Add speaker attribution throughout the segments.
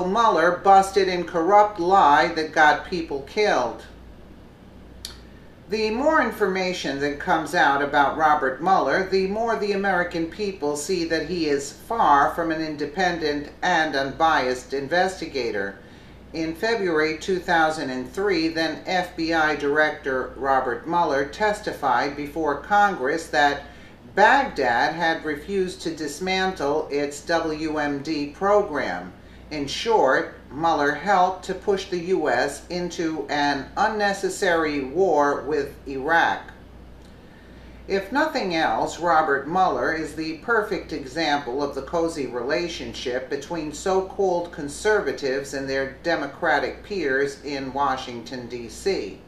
Speaker 1: Counsel Mueller busted in corrupt lie that got people killed. The more information that comes out about Robert Mueller, the more the American people see that he is far from an independent and unbiased investigator. In February 2003, then FBI Director Robert Mueller testified before Congress that Baghdad had refused to dismantle its WMD program. In short, Mueller helped to push the U.S. into an unnecessary war with Iraq. If nothing else, Robert Mueller is the perfect example of the cozy relationship between so-called conservatives and their Democratic peers in Washington, D.C.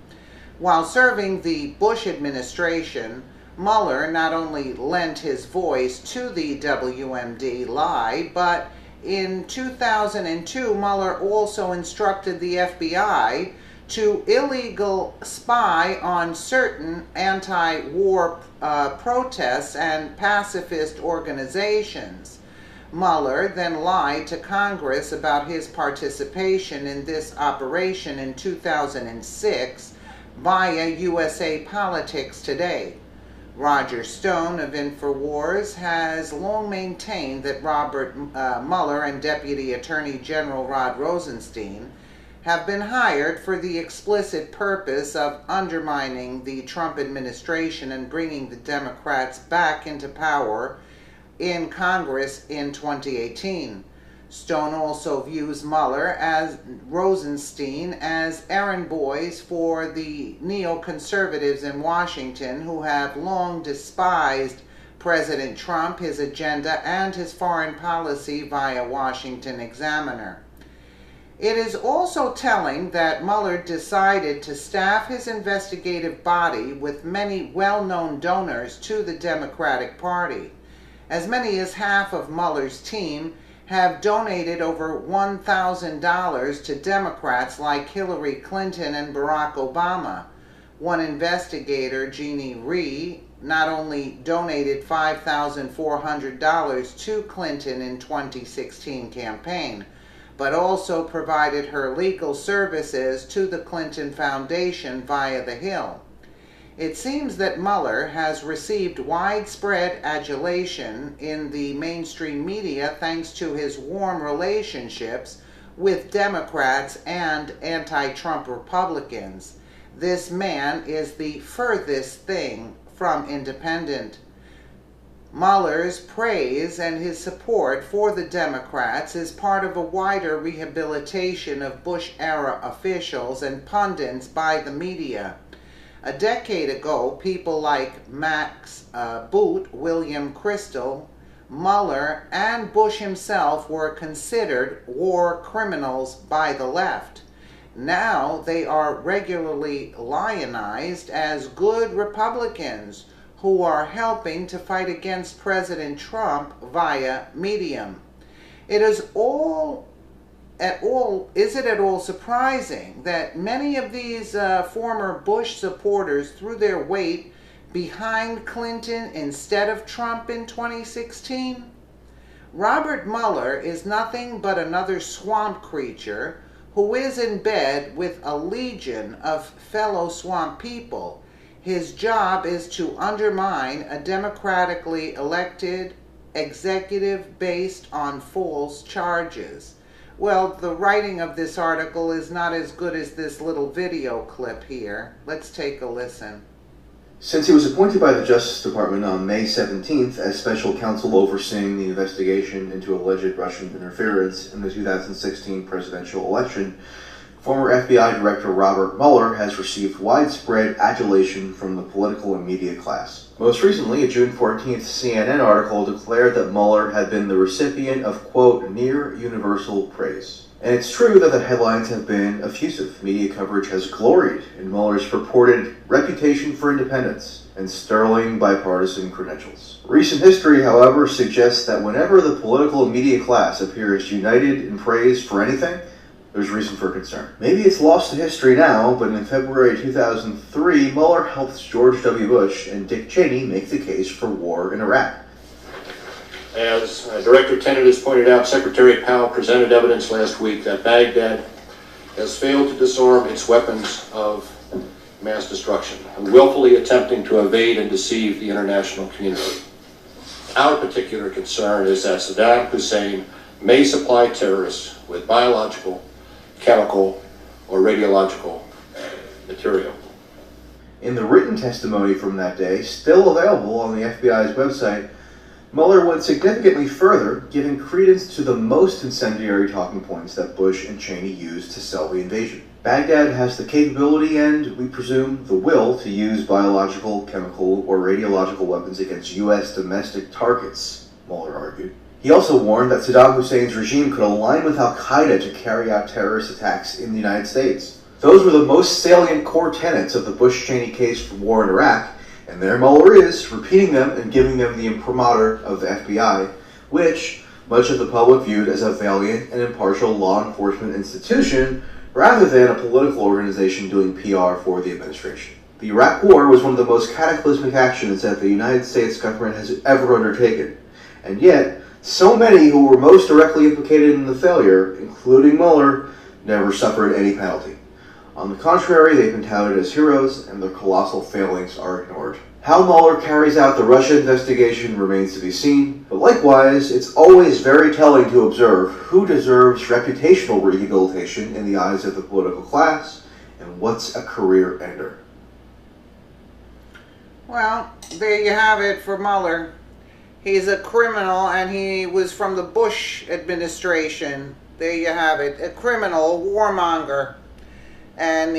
Speaker 1: While serving the Bush administration, Mueller not only lent his voice to the WMD lie, but in 2002, Mueller also instructed the FBI to illegal spy on certain anti-war protests and pacifist organizations. Mueller then lied to Congress about his participation in this operation in 2006 via USA Politics Today. Roger Stone of InfoWars has long maintained that Robert Mueller and Deputy Attorney General Rod Rosenstein have been hired for the explicit purpose of undermining the Trump administration and bringing the Democrats back into power in Congress in 2018. Stone also views Mueller as Rosenstein as errand boys for the neoconservatives in Washington who have long despised President Trump, his agenda, and his foreign policy via Washington Examiner. It is also telling that Mueller decided to staff his investigative body with many well-known donors to the Democratic Party. As many as half of Mueller's team have donated over $1,000 to Democrats like Hillary Clinton and Barack Obama. One investigator, Jeannie Rhee, not only donated $5,400 to Clinton in 2016 campaign, but also provided her legal services to the Clinton Foundation via the Hill. It seems that Mueller has received widespread adulation in the mainstream media thanks to his warm relationships with Democrats and anti-Trump Republicans. This man is the furthest thing from independent. Mueller's praise and his support for the Democrats is part of a wider rehabilitation of Bush-era officials and pundits by the media. A decade ago, people like Max Boot, William Kristol, Mueller, and Bush himself were considered war criminals by the left. Now they are regularly lionized as good Republicans who are helping to fight against President Trump via Medium. Is it at all surprising that many of these former Bush supporters threw their weight behind Clinton instead of Trump in 2016? Robert Mueller is nothing but another swamp creature who is in bed with a legion of fellow swamp people. His job is to undermine a democratically elected executive based on false charges. Well, the writing of this article is not as good as this little video clip here. Let's take a listen.
Speaker 2: Since he was appointed by the Justice Department on May 17th as special counsel overseeing the investigation into alleged Russian interference in the 2016 presidential election, former FBI Director Robert Mueller has received widespread adulation from the political and media class. Most recently, a June 14th CNN article declared that Mueller had been the recipient of, quote, near universal praise. And it's true that the headlines have been effusive. Media coverage has gloried in Mueller's purported reputation for independence and sterling bipartisan credentials. Recent history, however, suggests that whenever the political and media class appears united in praise for anything, there's reason for concern. Maybe it's lost to history now, but in February 2003, Mueller helped George W. Bush and Dick Cheney make the case for war in Iraq.
Speaker 3: As Director Tennant has pointed out, Secretary Powell presented evidence last week that Baghdad has failed to disarm its weapons of mass destruction, willfully attempting to evade and deceive the international community. Our particular concern is that Saddam Hussein may supply terrorists with biological, chemical, or radiological material.
Speaker 2: In the written testimony from that day, still available on the FBI's website, Mueller went significantly further, giving credence to the most incendiary talking points that Bush and Cheney used to sell the invasion. Baghdad has the capability and, we presume, the will to use biological, chemical, or radiological weapons against U.S. domestic targets, Mueller argued. He also warned that Saddam Hussein's regime could align with al-Qaeda to carry out terrorist attacks in the United States. Those were the most salient core tenets of the Bush-Cheney case for war in Iraq, and there Mueller is, repeating them and giving them the imprimatur of the FBI, which much of the public viewed as a valiant and impartial law enforcement institution rather than a political organization doing PR for the administration. The Iraq War was one of the most cataclysmic actions that the United States government has ever undertaken, and yet so many who were most directly implicated in the failure, including Mueller, never suffered any penalty. On the contrary, they've been touted as heroes, and their colossal failings are ignored. How Mueller carries out the Russia investigation remains to be seen, but likewise, it's always very telling to observe who deserves reputational rehabilitation in the eyes of the political class, and what's a career ender.
Speaker 1: Well, there you have it for Mueller. He's a criminal, and he was from the Bush administration. There you have it, a criminal, a warmonger. And